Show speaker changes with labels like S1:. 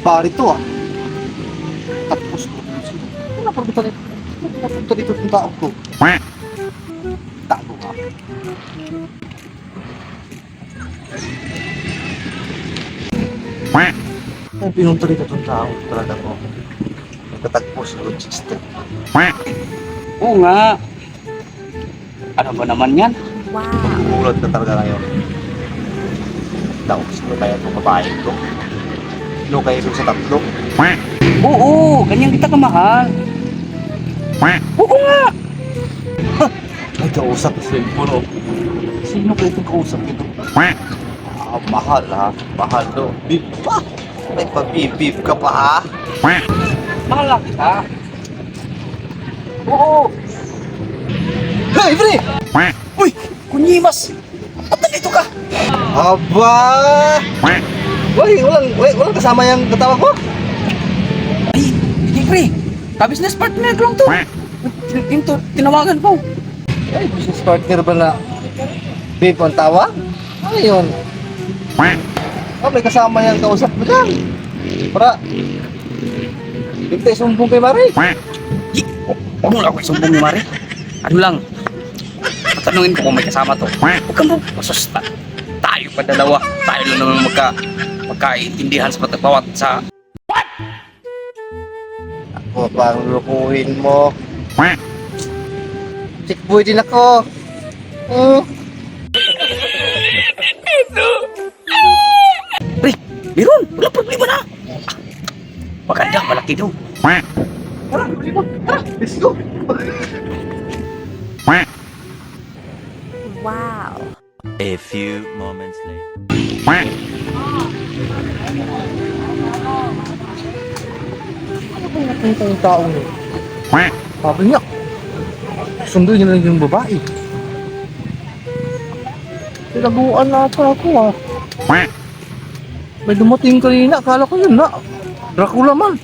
S1: Pare to ah. Tapos ano napunta dito? Napunta dito yung tao ko. Tago nga. Ay, pinunta dito itong tao talaga ko. Nagtatagpo sa logistic.
S2: Oo nga. Ano ba naman yan?
S1: Ulat na talaga ngayon. Daos mo kaya itong babae ito. Sino kayo ito sa tatlo?
S2: Oo, ganyan kita kamahal. Oo nga.
S1: Ay, kausap sa cellphone. Sino kayo itong kausap ito? Ah, mahal ha. Mahal to. Beef pa. May pa-beef ka pa ha.
S2: Mahal lang kita. Oo.
S1: Hey, Fre! Uy! Kunyimas! Ba't nandito ka? Aba! Walang kasama yung katawa ko?
S2: Ay, hindi pre. Ka-business partner lang to. Yung tinawagan ko.
S1: Ay, business partner ba na babe ang tawag? Ano yun? Oh, may kasama yung kausap mo dyan. Para bigtay sumbong kay Mari.
S2: Huwag mo lang ako isumbong ni Mari. Ano lang, patanungin ko kung may kasama to. Huwag kang masusta. Tayo pa dalawa. Tayo lang naman magkaintindihan sa bawat sa...
S1: Ako pang lukuhin mo. Chick boy din ako.
S2: Pre, meron. Wala problema na. Maganda, malaki daw.
S1: Tara, let's go.
S3: Wow.
S4: A few moments later.
S1: Ano ba nakita yung tao niyo? Sabi niya, sunduin niya lang yung babae. Tinaguan na ata ako ah. May dumating kanina, akala ko yun na. Dracula man.